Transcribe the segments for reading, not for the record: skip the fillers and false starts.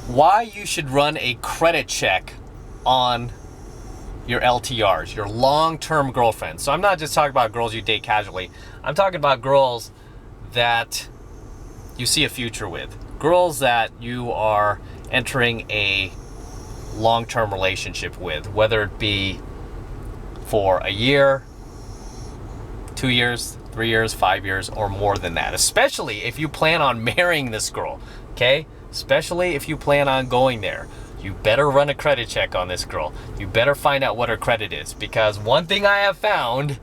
why you should run a credit check on your LTRs, your long-term girlfriends. So I'm not just talking about girls you date casually. I'm talking about girls that you see a future with. Girls that you are entering a long-term relationship with, whether it be for a year, 2 years, 3 years, 5 years, or more than that. Especially if you plan on marrying this girl, okay? Especially if you plan on going there. You better run a credit check on this girl. You better find out what her credit is, because one thing I have found,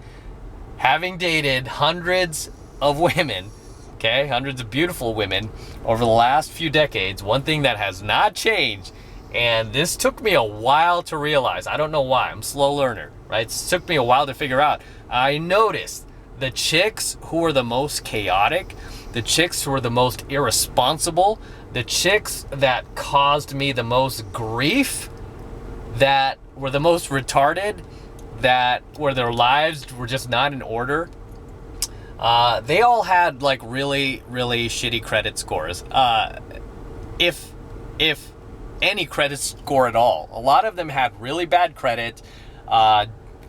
having dated hundreds of women, okay, hundreds of beautiful women over the last few decades, one thing that has not changed, and this took me a while to realize. I don't know why. I'm a slow learner, right? It took me a while to figure out. I noticed the chicks who were the most chaotic, the chicks who were the most irresponsible, the chicks that caused me the most grief, that were the most retarded, that where their lives were just not in order, they all had like really, really shitty credit scores. If any credit score at all. A lot of them had really bad credit,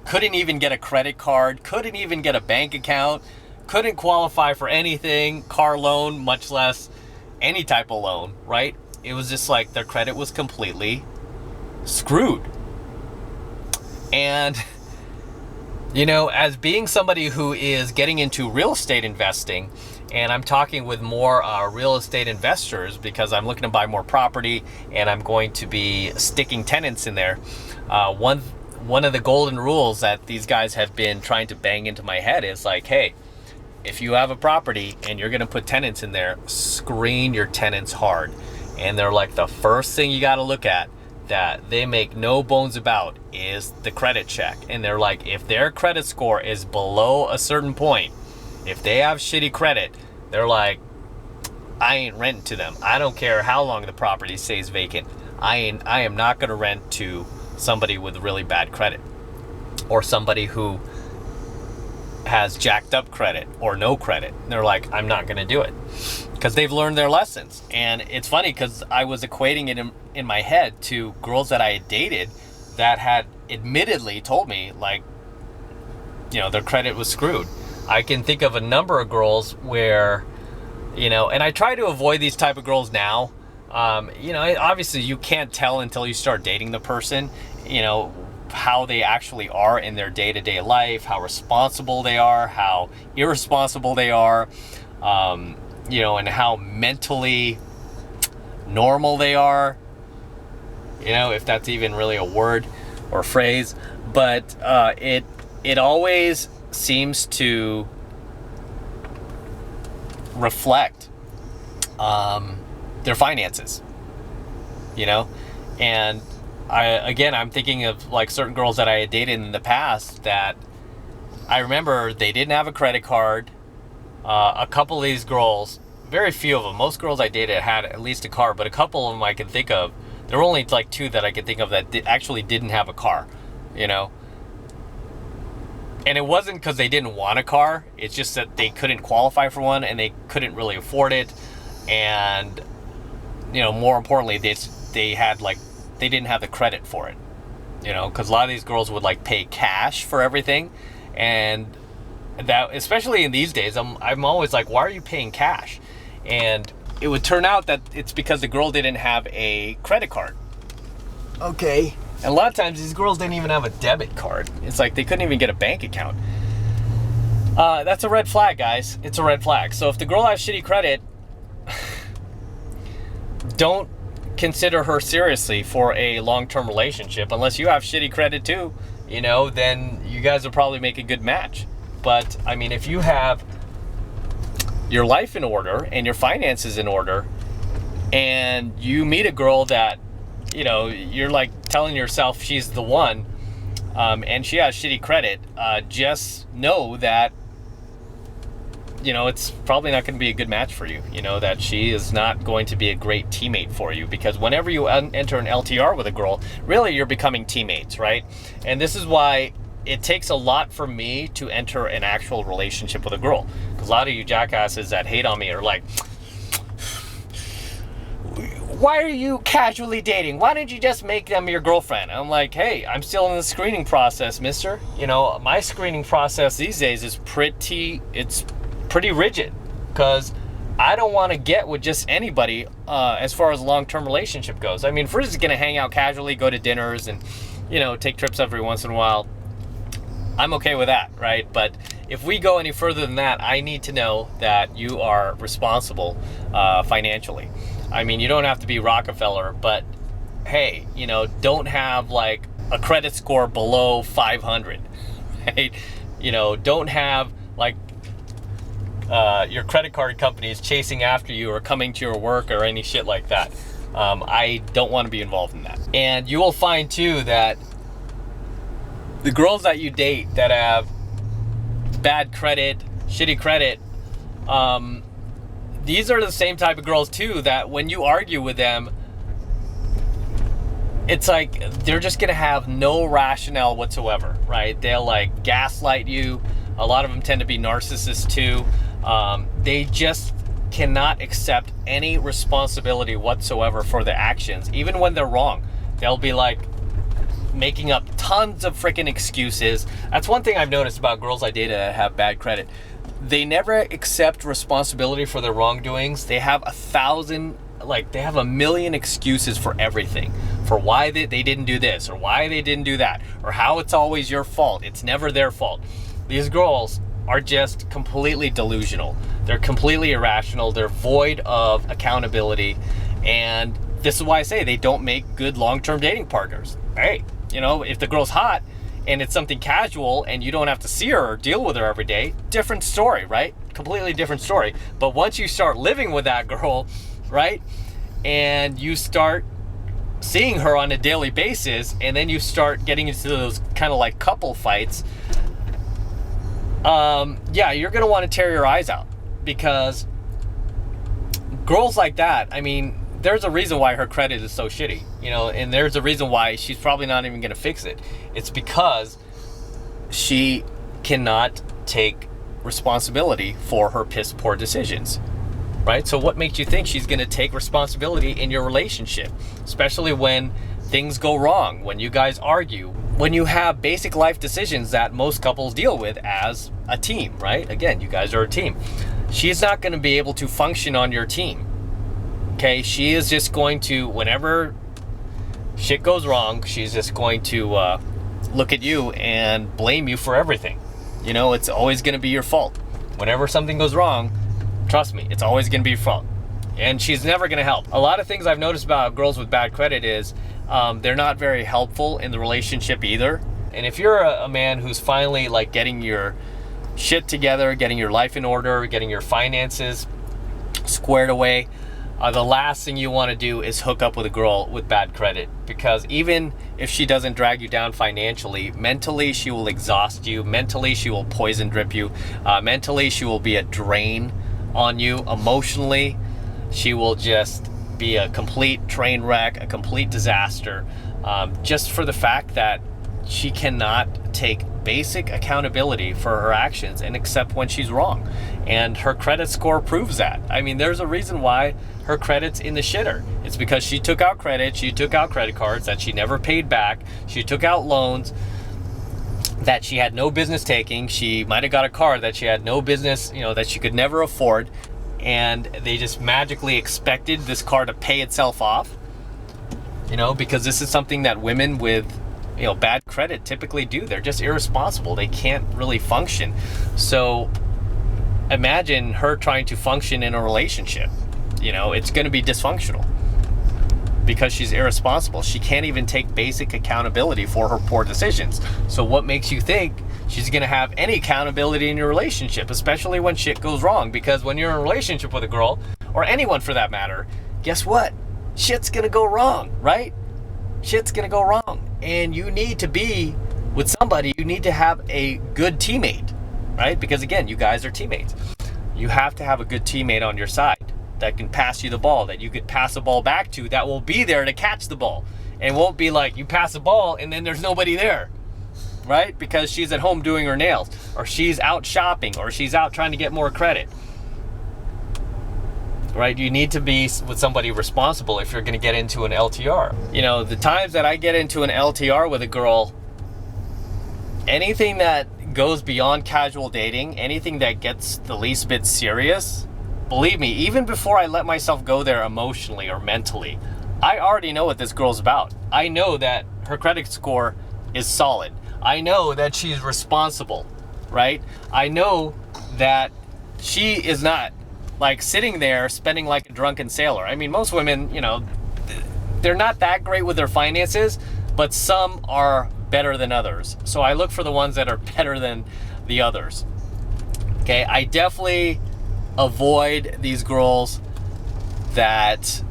couldn't even get a credit card, couldn't even get a bank account, couldn't qualify for anything, car loan, much less any type of loan, right? It was just like their credit was completely screwed. And, you know, as being somebody who is getting into real estate investing, and I'm talking with more real estate investors because I'm looking to buy more property and I'm going to be sticking tenants in there. One of the golden rules that these guys have been trying to bang into my head is like, hey, if you have a property and you're going to put tenants in there, screen your tenants hard. And they're like, the first thing you got to look at that they make no bones about is the credit check. And they're like, if their credit score is below a certain point, if they have shitty credit, they're like, I ain't renting to them. I don't care how long the property stays vacant. I am not going to rent to somebody with really bad credit, or somebody who has jacked up credit or no credit. And they're like, I'm not going to do it, because they've learned their lessons. And it's funny because I was equating it in my head to girls that I had dated that had admittedly told me, like, you know, their credit was screwed. I can think of a number of girls where, you know, and I try to avoid these type of girls now. You know, obviously you can't tell until you start dating the person, you know, how they actually are in their day-to-day life, how responsible they are, how irresponsible they are, you know, and how mentally normal they are, you know, if that's even really a word or phrase. But it always seems to reflect their finances, you know. And I'm thinking of like certain girls that I had dated in the past that I remember they didn't have a credit card. A couple of these girls, very few of them, most girls I dated had at least a car, but a couple of them I can think of, there were only like two that I could think of that actually didn't have a car, you know. And it wasn't because they didn't want a car. It's just that they couldn't qualify for one and they couldn't really afford it. And, you know, more importantly, they had like, they didn't have the credit for it, you know, because a lot of these girls would like pay cash for everything. And that, especially in these days, I'm always like, why are you paying cash? And it would turn out that it's because the girl didn't have a credit card. Okay. And a lot of times these girls didn't even have a debit card. It's like they couldn't even get a bank account. That's a red flag, guys. It's a red flag. So if the girl has shitty credit, don't consider her seriously for a long-term relationship unless you have shitty credit too, you know, then you guys will probably make a good match. But I mean, if you have your life in order and your finances in order and you meet a girl that, you know, you're like telling yourself she's the one, and she has shitty credit, just know that, you know, it's probably not going to be a good match for you. You know, that she is not going to be a great teammate for you, because whenever you enter an LTR with a girl, really you're becoming teammates, right? And this is why it takes a lot for me to enter an actual relationship with a girl, because a lot of you jackasses that hate on me are like, why are you casually dating? Why don't you just make them your girlfriend? I'm like, hey, I'm still in the screening process, mister. You know, my screening process these days is pretty rigid, because I don't want to get with just anybody as far as a long-term relationship goes. I mean, if we're just going to hang out casually, go to dinners and, you know, take trips every once in a while, I'm okay with that, right? But if we go any further than that, I need to know that you are responsible financially. I mean, you don't have to be Rockefeller, but hey, you know, don't have like a credit score below 500, right? You know, don't have like your credit card companies chasing after you or coming to your work or any shit like that. I don't want to be involved in that. And you will find too that the girls that you date that have bad credit, shitty credit, these are the same type of girls too that when you argue with them, it's like they're just gonna have no rationale whatsoever, right? They'll like gaslight you. A lot of them tend to be narcissists too. They just cannot accept any responsibility whatsoever for their actions, even when they're wrong. They'll be like making up tons of freaking excuses. That's one thing I've noticed about girls I dated that have bad credit. They never accept responsibility for their wrongdoings. They have a million excuses for everything, for why they didn't do this or why they didn't do that, or how it's always your fault. It's never their fault. These girls are just completely delusional. They're completely irrational. They're void of accountability. And this is why I say they don't make good long-term dating partners. Hey, you know, if the girl's hot and it's something casual and you don't have to see her or deal with her every day, different story, right? Completely different story. But once you start living with that girl, right, and you start seeing her on a daily basis, and then you start getting into those kind of like couple fights, yeah, you're gonna want to tear your eyes out, because girls like that, I mean, there's a reason why her credit is so shitty, you know, and there's a reason why she's probably not even gonna fix it. It's because she cannot take responsibility for her piss poor decisions, right? So what makes you think she's gonna take responsibility in your relationship, especially when things go wrong, when you guys argue, when you have basic life decisions that most couples deal with as a team, right? Again, you guys are a team. She's not going to be able to function on your team. Okay, she is just going to, whenever shit goes wrong, she's just going to look at you and blame you for everything. You know, it's always going to be your fault. Whenever something goes wrong, trust me, it's always going to be your fault. And she's never going to help. A lot of things I've noticed about girls with bad credit is they're not very helpful in the relationship either. And if you're a man who's finally like getting your shit together, getting your life in order, getting your finances squared away, the last thing you want to do is hook up with a girl with bad credit, because even if she doesn't drag you down financially, mentally she will exhaust you. Mentally she will poison drip you. Mentally she will be a drain on you. Emotionally she will just be a complete train wreck, a complete disaster, just for the fact that she cannot take basic accountability for her actions and accept when she's wrong. And her credit score proves that. I mean, there's a reason why her credit's in the shitter. It's because she took out credit, she took out credit cards that she never paid back, she took out loans that she had no business taking, she might have got a car that she had no business, you know, that she could never afford, and they just magically expected this car to pay itself off, you know, because this is something that women with, you know, bad credit typically do. They're just irresponsible. They can't really function. So imagine her trying to function in a relationship. You know, it's going to be dysfunctional because she's irresponsible. She can't even take basic accountability for her poor decisions. So what makes you think she's going to have any accountability in your relationship, especially when shit goes wrong? Because when you're in a relationship with a girl, or anyone for that matter, guess what? Shit's going to go wrong, right? Shit's going to go wrong. And you need to be with somebody, you need to have a good teammate, right? Because again, you guys are teammates. You have to have a good teammate on your side that can pass you the ball, that you could pass the ball back to, that will be there to catch the ball. And won't be like you pass the ball and then there's nobody there, right? Because she's at home doing her nails, or she's out shopping, or she's out trying to get more credit. right? You need to be with somebody responsible if you're going to get into an LTR. You know, the times that I get into an LTR with a girl, anything that goes beyond casual dating, anything that gets the least bit serious, believe me, even before I let myself go there emotionally or mentally, I already know what this girl's about. I know that her credit score is solid. I know that she's responsible, right? I know that she is not like sitting there spending like a drunken sailor. I mean, most women, you know, they're not that great with their finances, but some are better than others. So I look for the ones that are better than the others. Okay, I definitely avoid these girls that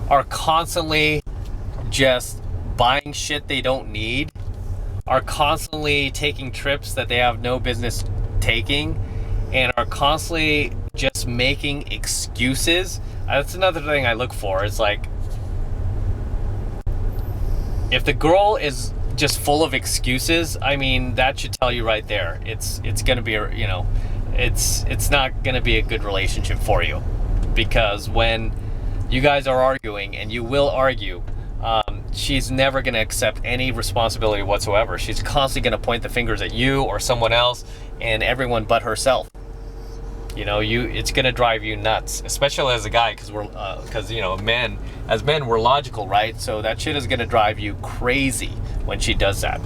are constantly just buying shit they don't need, are constantly taking trips that they have no business taking, and are constantly just making excuses. That's another thing I look for. It's like, if the girl is just full of excuses, I mean, that should tell you right there. It's gonna be, you know, it's not gonna be a good relationship for you, because when you guys are arguing, and you will argue, she's never going to accept any responsibility whatsoever. She's constantly going to point the fingers at you or someone else and everyone but herself. You know, it's going to drive you nuts, especially as a guy, because you know, men we're logical, right? So that shit is going to drive you crazy when she does that,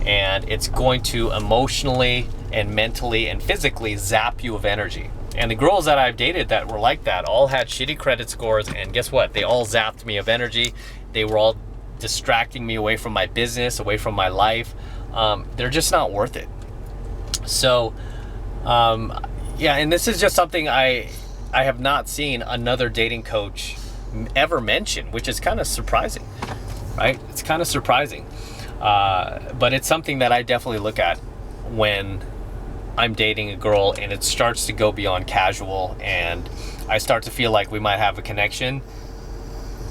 and it's going to emotionally and mentally and physically zap you of energy. And the girls that I've dated that were like that all had shitty credit scores, and guess what? They all zapped me of energy. They were all distracting me away from my business, away from my life. They're just not worth it. So, yeah, and this is just something I have not seen another dating coach ever mention, which is kind of surprising, right? It's kind of surprising. But it's something that I definitely look at when I'm dating a girl and it starts to go beyond casual and I start to feel like we might have a connection.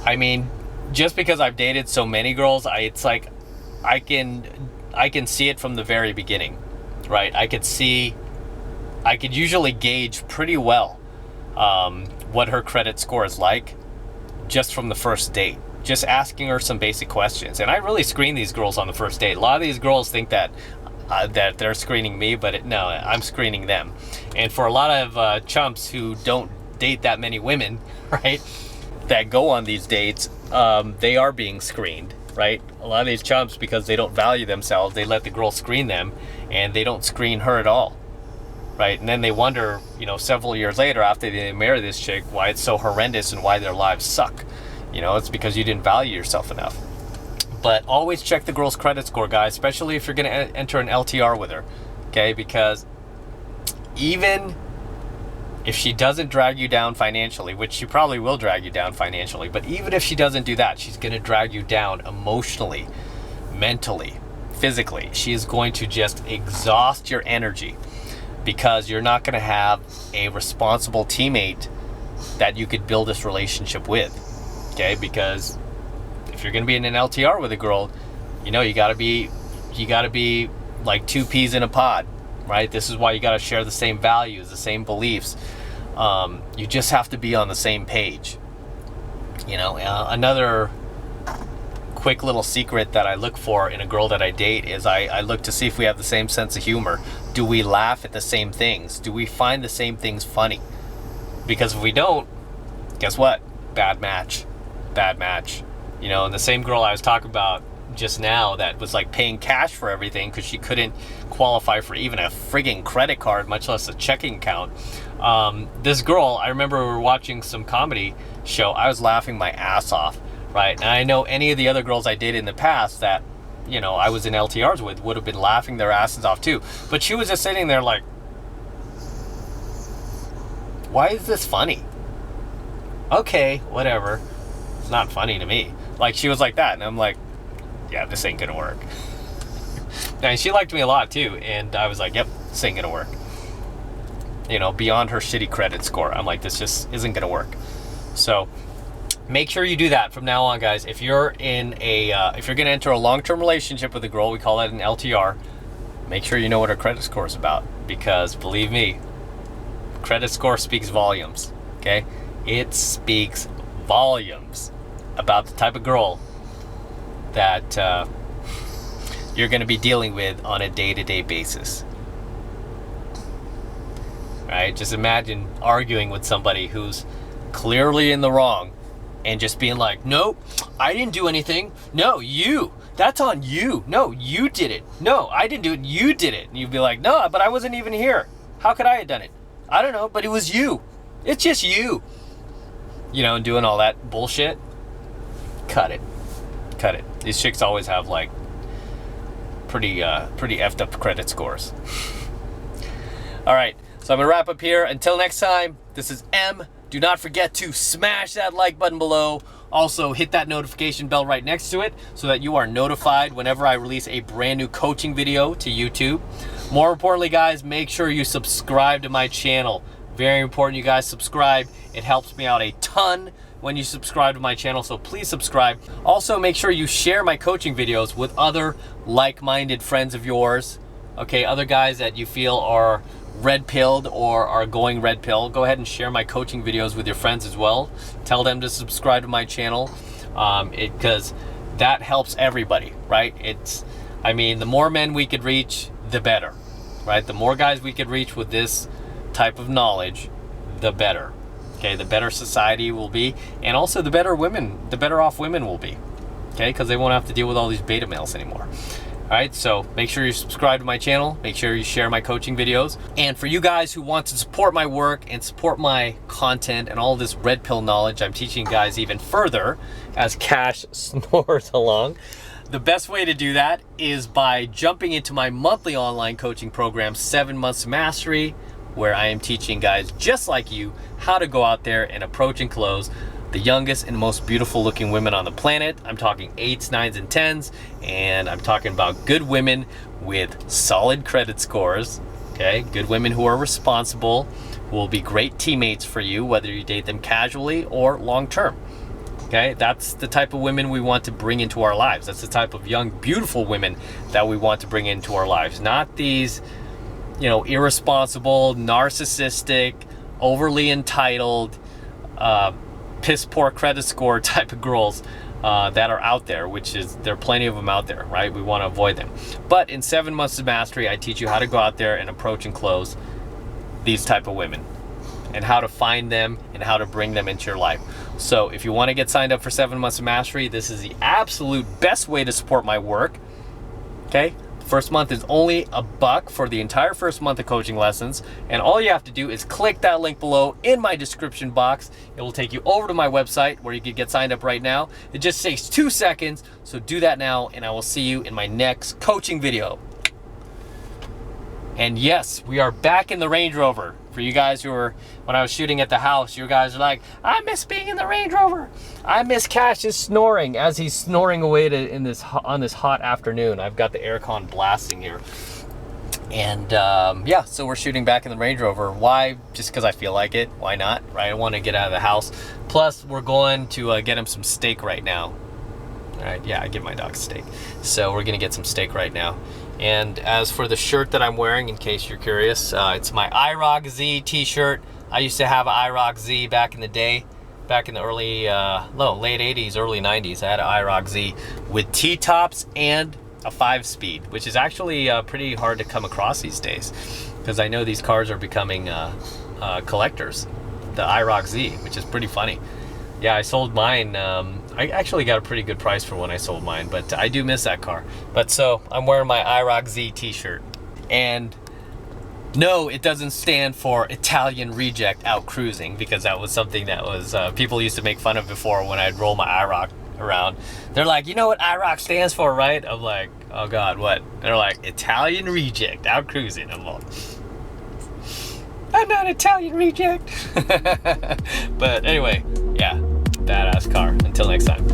I mean, just because I've dated so many girls, it's like I can see it from the very beginning, right? I could usually gauge pretty well what her credit score is like just from the first date, just asking her some basic questions. And I really screen these girls on the first date. A lot of these girls think that they're screening me, but no, I'm screening them. And for a lot of chumps who don't date that many women, right, that go on these dates, they are being screened, right? A lot of these chumps, because they don't value themselves, they let the girl screen them, and they don't screen her at all, right? And then they wonder, you know, several years later after they marry this chick, why it's so horrendous and why their lives suck. You know, it's because you didn't value yourself enough. But always check the girl's credit score, guys, especially if you're going to enter an LTR with her, okay? Because even if she doesn't drag you down financially, which she probably will drag you down financially, but even if she doesn't do that, she's going to drag you down emotionally, mentally, physically. She is going to just exhaust your energy because you're not going to have a responsible teammate that you could build this relationship with, okay? Because if you're going to be in an LTR with a girl, you know, you got to be like two peas in a pod, right? This is why you got to share the same values, the same beliefs. You just have to be on the same page. You know, another quick little secret that I look for in a girl that I date is I look to see if we have the same sense of humor. Do we laugh at the same things? Do we find the same things funny? Because if we don't, guess what? Bad match. Bad match. You know, and the same girl I was talking about just now that was like paying cash for everything because she couldn't qualify for even a frigging credit card, much less a checking account. This girl, I remember we were watching some comedy show. I was laughing my ass off, right? And I know any of the other girls I dated in the past that, you know, I was in LTRs with would have been laughing their asses off too. But she was just sitting there like, why is this funny? Okay, whatever. It's not funny to me. Like, she was like that, and I'm like, yeah, this ain't gonna work. And she liked me a lot too, and I was like, yep, this ain't gonna work. You know, beyond her shitty credit score, I'm like, this just isn't gonna work. So make sure you do that from now on, guys. If you're in a if you're gonna enter a long-term relationship with a girl, we call that an LTR, make sure you know what her credit score is about, because believe me, credit score speaks volumes, okay? It speaks volumes about the type of girl that you're going to be dealing with on a day-to-day basis. Right? Just imagine arguing with somebody who's clearly in the wrong and just being like, nope, I didn't do anything. No, you. That's on you. No, you did it. No, I didn't do it. You did it. And you'd be like, no, but I wasn't even here. How could I have done it? I don't know, but it was you. It's just you. You know, and doing all that bullshit. Cut it. Cut it. These chicks always have like pretty effed up credit scores. All right. So I'm going to wrap up here. Until next time, this is M. Do not forget to smash that like button below. Also, hit that notification bell right next to it so that you are notified whenever I release a brand new coaching video to YouTube. More importantly, guys, make sure you subscribe to my channel. Very important you guys subscribe. It helps me out a ton when you subscribe to my channel, so please subscribe. Also, make sure you share my coaching videos with other like-minded friends of yours. Okay, other guys that you feel are red-pilled or are going red pill. Go ahead and share my coaching videos with your friends as well. Tell them to subscribe to my channel because that helps everybody, right? I mean, the more men we could reach, the better, right? The more guys we could reach with this type of knowledge, the better. Okay, the better society will be, and also the better off women will be. Okay, because they won't have to deal with all these beta males anymore. All right, so make sure you subscribe to my channel. Make sure you share my coaching videos. And for you guys who want to support my work and support my content and all this red pill knowledge I'm teaching guys even further as Cash snores along, the best way to do that is by jumping into my monthly online coaching program, 7 Months to Mastery, where I am teaching guys just like you how to go out there and approach and close the youngest and most beautiful looking women on the planet. I'm talking 8s, 9s, and 10s, and I'm talking about good women with solid credit scores, okay? Good women who are responsible, who will be great teammates for you, whether you date them casually or long-term, okay? That's the type of women we want to bring into our lives. That's the type of young, beautiful women that we want to bring into our lives, not these, you know, irresponsible, narcissistic, overly entitled, piss poor credit score type of girls that are out there, there are plenty of them out there, right? We want to avoid them. But in 7 Months to Mastery, I teach you how to go out there and approach and close these type of women and how to find them and how to bring them into your life. So if you want to get signed up for 7 Months to Mastery, this is the absolute best way to support my work, okay? First month is only $1 for the entire first month of coaching lessons, and all you have to do is click that link below in my description box. It will take you over to my website where you can get signed up right now. It just takes 2 seconds, so do that now, and I will see you in my next coaching video. And yes, we are back in the Range Rover. For you guys who were, when I was shooting at the house, you guys are like, I miss being in the Range Rover. I miss Cash's snoring as he's snoring away on this hot afternoon. I've got the aircon blasting here. And yeah, so we're shooting back in the Range Rover. Why? Just because I feel like it. Why not? Right? I want to get out of the house. Plus, we're going to get him some steak right now. All right, yeah, I give my dog steak. So we're gonna get some steak right now. And as for the shirt that I'm wearing, in case you're curious, it's my IROC Z t-shirt. I used to have an IROC Z back in the day, back in the late 80s, early 90s. I had an IROC Z with T-tops and a 5-speed, which is actually pretty hard to come across these days, because I know these cars are becoming collectors, the IROC Z, which is pretty funny. Yeah, I sold mine. I actually got a pretty good price for when I sold mine, but I do miss that car. But so I'm wearing my IROC Z t-shirt. And no, it doesn't stand for Italian Reject Out Cruising, because that was something that was people used to make fun of before when I'd roll my IROC around. They're like, you know what IROC stands for, right? I'm like, oh God, what? They're like, Italian Reject Out Cruising. I'm like, I'm not Italian Reject. But anyway, yeah, badass car. Until next time.